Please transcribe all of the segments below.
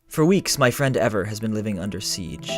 For weeks, my friend Ever has been living under siege.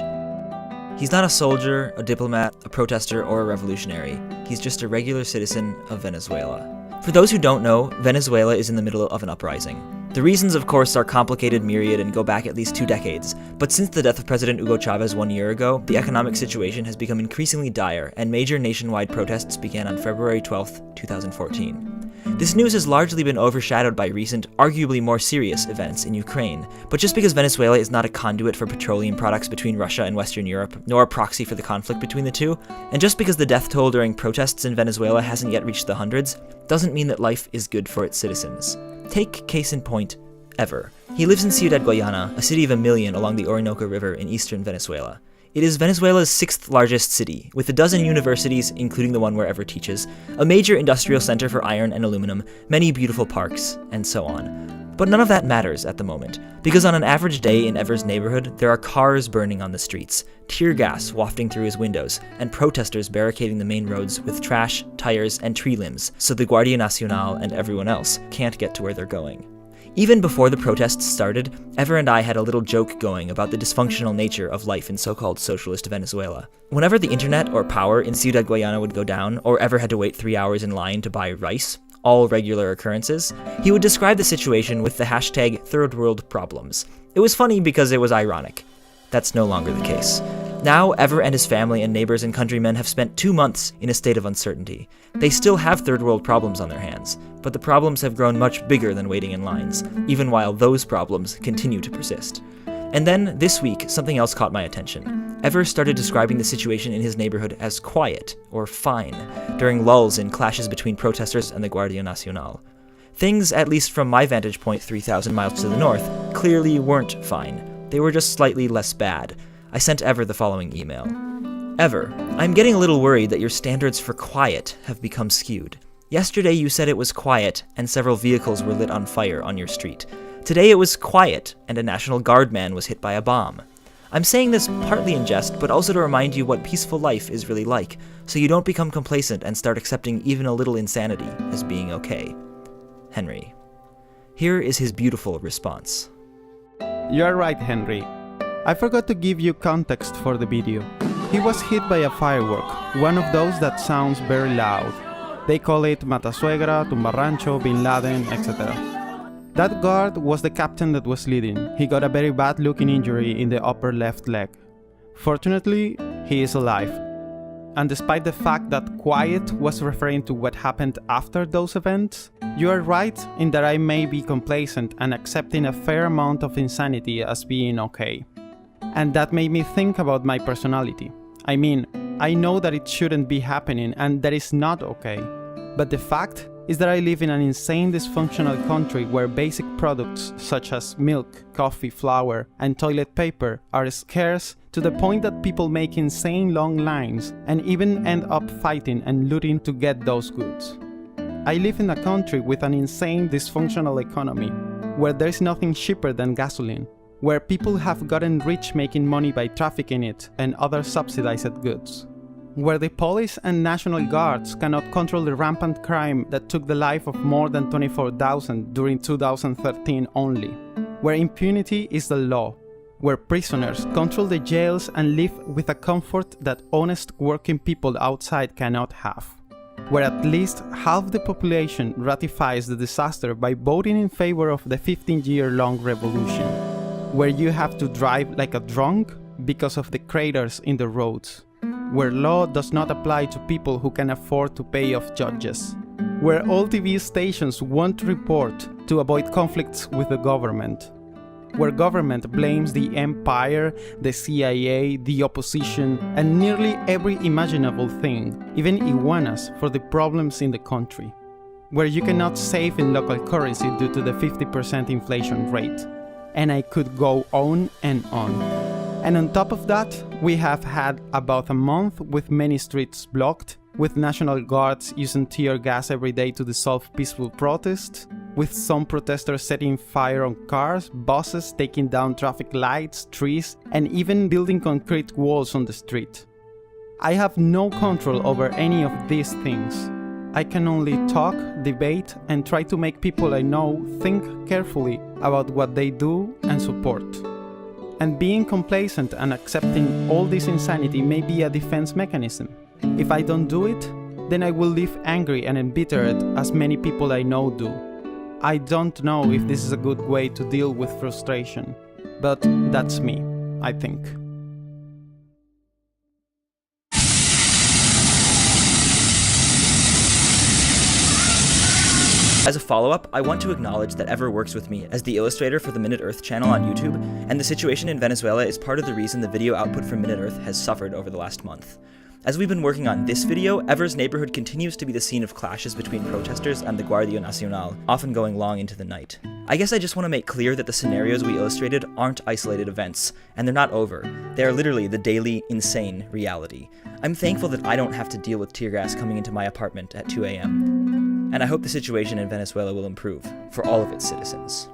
He's not a soldier, a diplomat, a protester, or a revolutionary. He's just a regular citizen of Venezuela. For those who don't know, Venezuela is in the middle of an uprising. The reasons, of course, are complicated, myriad, and go back at least 2 decades. But since the death of President Hugo Chavez 1 year ago, the economic situation has become increasingly dire, and major nationwide protests began on February 12, 2014. This news has largely been overshadowed by recent, arguably more serious events in Ukraine. But just because Venezuela is not a conduit for petroleum products between Russia and Western Europe, nor a proxy for the conflict between the two, and just because the death toll during protests in Venezuela hasn't yet reached the hundreds, doesn't mean that life is good for its citizens. Take case in point, Ever. He lives in Ciudad Guayana, a city of 1 million along the Orinoco River in eastern Venezuela. It is Venezuela's 6th largest city, with a dozen universities, including the one where Ever teaches, a major industrial center for iron and aluminum, many beautiful parks, and so on. But none of that matters at the moment, because on an average day in Ever's neighborhood, there are cars burning on the streets, tear gas wafting through his windows, and protesters barricading the main roads with trash, tires, and tree limbs, so the Guardia Nacional and everyone else can't get to where they're going. Even before the protests started, Ever and I had a little joke going about the dysfunctional nature of life in so-called socialist Venezuela. Whenever the internet or power in Ciudad Guayana would go down, or Ever had to wait 3 hours in line to buy rice, all regular occurrences, he would describe the situation with the hashtag third world problems. It was funny because it was ironic. That's no longer the case. Now, Ever and his family and neighbors and countrymen have spent 2 months in a state of uncertainty. They still have third world problems on their hands, but the problems have grown much bigger than waiting in lines, even while those problems continue to persist. And then, this week, something else caught my attention. Ever started describing the situation in his neighborhood as quiet, or fine, during lulls in clashes between protesters and the Guardia Nacional. Things, at least from my vantage point 3,000 miles to the north, clearly weren't fine. They were just slightly less bad. I sent Ever the following email. Ever, I'm getting a little worried that your standards for quiet have become skewed. Yesterday you said it was quiet and several vehicles were lit on fire on your street. Today it was quiet and a National Guard man was hit by a bomb. I'm saying this partly in jest, but also to remind you what peaceful life is really like, so you don't become complacent and start accepting even a little insanity as being okay. Henry. Here is his beautiful response. You are right, Henry. I forgot to give you context for the video. He was hit by a firework, one of those that sounds very loud. They call it Matasuegra, Tumbarrancho, Bin Laden, etc. That guard was the captain that was leading. He got a very bad-looking injury in the upper left leg. Fortunately, he is alive. And despite the fact that quiet was referring to what happened after those events, you are right in that I may be complacent and accepting a fair amount of insanity as being okay. And that made me think about my personality. I mean, I know that it shouldn't be happening and that is not okay. But the fact is that I live in an insane dysfunctional country where basic products such as milk, coffee, flour, and toilet paper are scarce to the point that people make insane long lines and even end up fighting and looting to get those goods. I live in a country with an insane dysfunctional economy where there's nothing cheaper than gasoline, where people have gotten rich making money by trafficking it and other subsidized goods, where the police and National Guards cannot control the rampant crime that took the life of more than 24,000 during 2013 only, where impunity is the law, where prisoners control the jails and live with a comfort that honest working people outside cannot have, where at least half the population ratifies the disaster by voting in favor of the 15-year-long revolution, where you have to drive like a drunk because of the craters in the roads, where law does not apply to people who can afford to pay off judges, where all TV stations won't report to avoid conflicts with the government, where government blames the empire, the CIA, the opposition, and nearly every imaginable thing, even iguanas, for the problems in the country, where you cannot save in local currency due to the 50% inflation rate. And I could go on and on. And on top of that, we have had about a month with many streets blocked, with National Guards using tear gas every day to dissolve peaceful protests, with some protesters setting fire on cars, buses, taking down traffic lights, trees, and even building concrete walls on the street. I have no control over any of these things. I can only talk, debate, and try to make people I know think carefully about what they do and support. And being complacent and accepting all this insanity may be a defense mechanism. If I don't do it, then I will live angry and embittered as many people I know do. I don't know if this is a good way to deal with frustration, but that's me, I think. As a follow-up, I want to acknowledge that Ever works with me as the illustrator for the Minute Earth channel on YouTube, and the situation in Venezuela is part of the reason the video output from Minute Earth has suffered over the last month. As we've been working on this video, Ever's neighborhood continues to be the scene of clashes between protesters and the Guardia Nacional, often going long into the night. I guess I just want to make clear that the scenarios we illustrated aren't isolated events, and they're not over. They are literally the daily, insane reality. I'm thankful that I don't have to deal with tear gas coming into my apartment at 2 a.m. And I hope the situation in Venezuela will improve for all of its citizens.